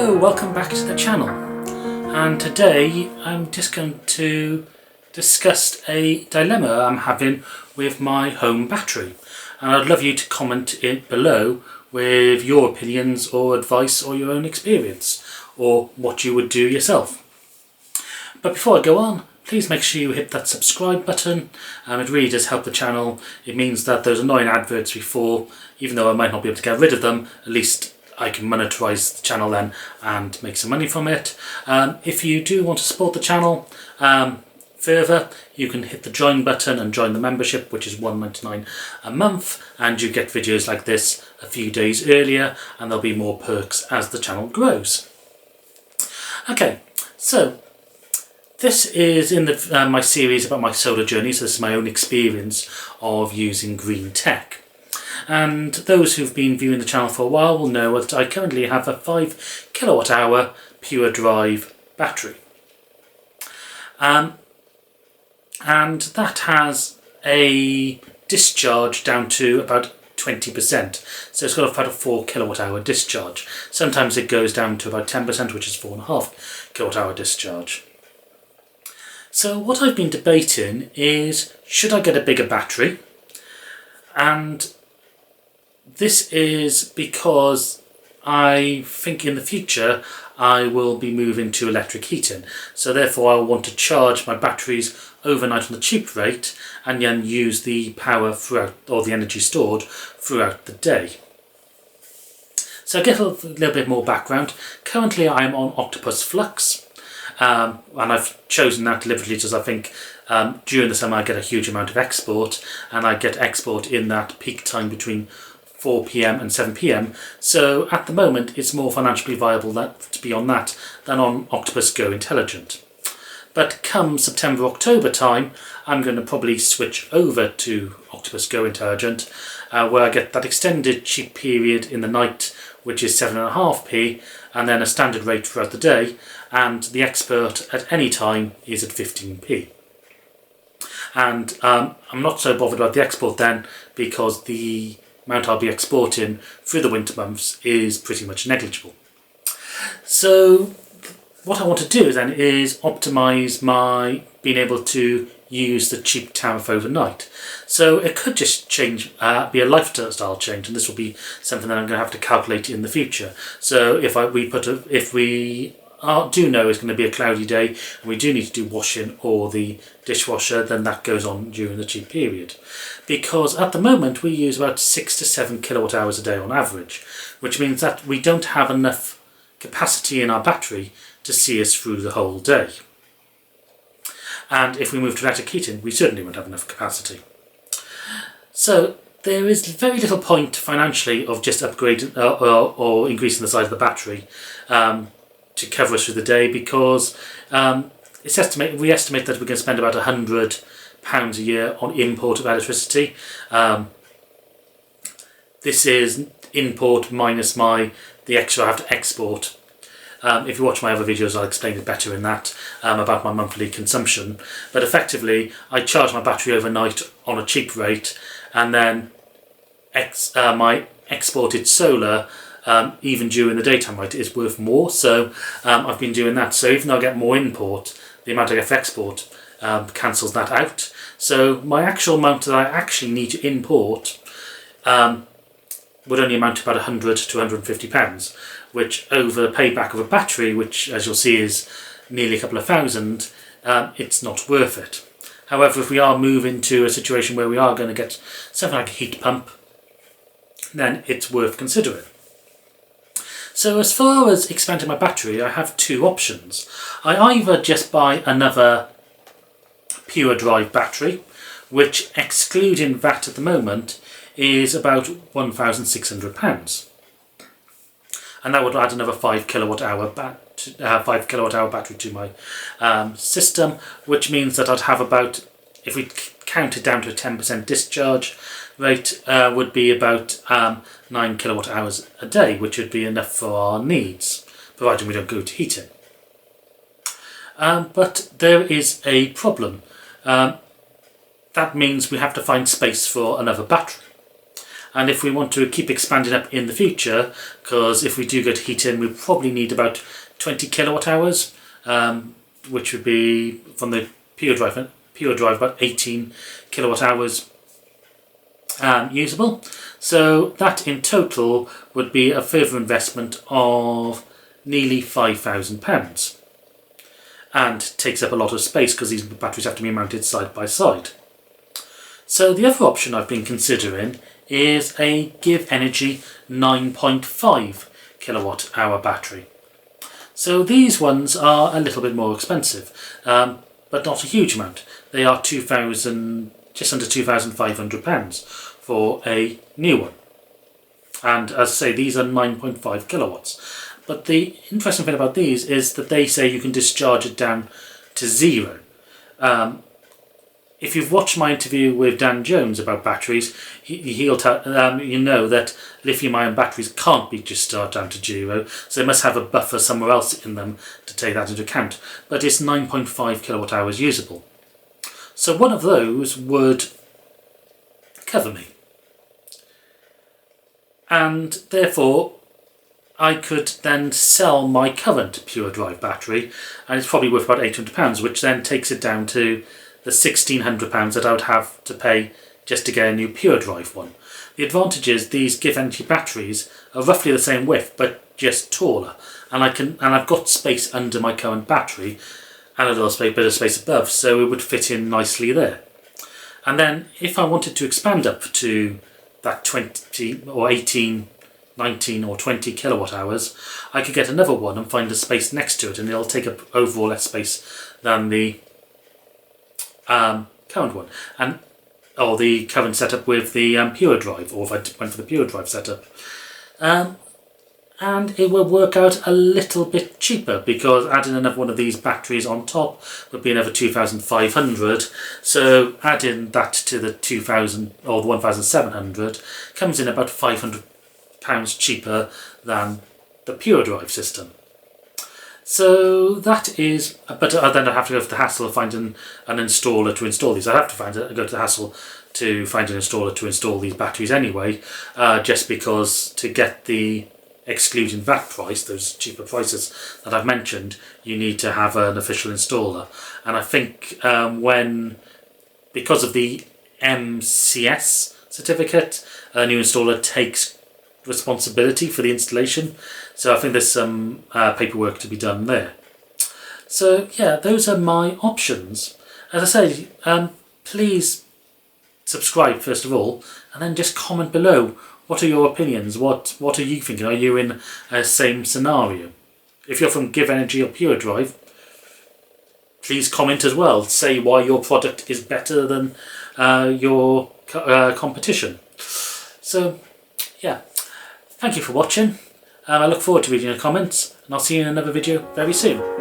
Hello, welcome back to the channel, and today I'm just going to discuss a dilemma I'm having with my home battery, and I'd love you to comment it below with your opinions or advice or your own experience or what you would do yourself. But before I go on, please make sure you hit that subscribe button. It really does help the channel. It means that those annoying adverts before, even though I might not be able to get rid of them, at least I can monetize the channel then and make some money from it. If you do want to support the channel further, you can hit the join button and join the membership, which is $1.99 a month, and you get videos like this a few days earlier, and there'll be more perks as the channel grows. Okay, so this is in my series about my solar journey, so this is my own experience of using green tech. And those who've been viewing the channel for a while will know that I currently have a 5 kilowatt hour Puredrive battery. And that has a discharge down to about 20%. So it's got about a 4 kilowatt hour discharge. Sometimes it goes down to about 10%, which is 4.5 kilowatt hour discharge. So what I've been debating is, should I get a bigger battery? And this is because I think in the future I will be moving to electric heating. So therefore I want to charge my batteries overnight on the cheap rate and then use the power throughout, or the energy stored throughout the day. So I get a little bit more background. Currently I'm on Octopus Flux. And I've chosen that deliberately because I think during the summer I get a huge amount of export, and I get export in that peak time between 4 PM and 7 PM. So at the moment it's more financially viable to be on that than on Octopus Go Intelligent. But come September, October time, I'm going to probably switch over to Octopus Go Intelligent, where I get that extended cheap period in the night, which is 7.5p, and then a standard rate throughout the day, and the export at any time is at 15p. And I'm not so bothered about the export then, because the amount I'll be exporting through the winter months is pretty much negligible. So what I want to do then is optimise my being able to use the cheap tariff overnight. So it could just change, be a lifestyle change, and this will be something that I'm going to have to calculate in the future. So if we do know it's going to be a cloudy day and we do need to do washing or the dishwasher, then that goes on during the cheap period. Because at the moment we use about 6 to 7 kilowatt hours a day on average, which means that we don't have enough capacity in our battery to see us through the whole day. And if we move to electric heating, we certainly won't have enough capacity. So there is very little point financially of just upgrading or increasing the size of the battery to cover us through the day, because we estimate that we're going to spend about £100 a year on import of electricity. This is import minus the extra I have to export. If you watch my other videos, I'll explain it better in that, about my monthly consumption. But effectively, I charge my battery overnight on a cheap rate, and then my exported solar, even during the daytime rate, is worth more. So I've been doing that. So even though I get more import, the amount I get for export cancels that out. So my actual amount that I actually need to import would only amount to about £100 to £150, which over the payback of a battery, which as you'll see is nearly a couple of thousand, it's not worth it. However, if we are moving to a situation where we are going to get something like a heat pump, then it's worth considering. So as far as expanding my battery, I have two options. I either just buy another Puredrive battery, which excluding VAT at the moment is about £1,600. And that would add another 5 kilowatt hour battery to my system, which means that I'd have about, if we count it down to a 10% discharge rate, would be about 9 kilowatt hours a day, which would be enough for our needs, providing we don't go to heating. But there is a problem. That means we have to find space for another battery. and if we want to keep expanding up in the future, because if we do go to heating, we probably need about 20 kilowatt hours, which would be from the Puredrive about 18 kilowatt hours usable. So that in total would be a further investment of nearly £5,000, and takes up a lot of space because these batteries have to be mounted side by side. So the other option I've been considering is a Givenergy 9.5 kilowatt hour battery. So these ones are a little bit more expensive, but not a huge amount. They are just under £2,500 for a new one. And as I say, these are 9.5 kilowatts. But the interesting thing about these is that they say you can discharge it down to 0. If you've watched my interview with Dan Jones about batteries, he'll tell you know that lithium-ion batteries can't be discharged down to 0, so they must have a buffer somewhere else in them to take that into account. But it's 9.5 kilowatt hours usable. So one of those would cover me. And therefore, I could then sell my current Puredrive battery, and it's probably worth about £800, which then takes it down to the £1,600 that I would have to pay just to get a new Puredrive one. The advantage is these Givenergy batteries are roughly the same width, but just taller, and I've got space under my current battery, and a little bit of space above, so it would fit in nicely there. And then if I wanted to expand up to that 20 or 18, 19 or 20 kilowatt hours, I could get another one and find a space next to it, and it'll take up overall less space than the current one, or the current setup with the Puredrive, or if I went for the Puredrive setup. And it will work out a little bit cheaper, because adding another one of these batteries on top would be another 2,500. So adding that to the 2,000 or the 1,700 comes in about £500 cheaper than the Puredrive system. So that is, but then I have to go for the hassle of finding an installer to install these. I have to go to the hassle to find an installer to install these batteries anyway, just because to get the excluding VAT price, those cheaper prices that I've mentioned, you need to have an official installer. And I think because of the MCS certificate, a new installer takes responsibility for the installation. So I think there's some paperwork to be done there. So yeah, those are my options. As I say, please subscribe first of all, and then just comment below. What are your opinions? What are you thinking? Are you in a same scenario? If you're from Givenergy or Puredrive, please comment as well. Say why your product is better than your competition. So yeah, thank you for watching. I look forward to reading your comments, and I'll see you in another video very soon.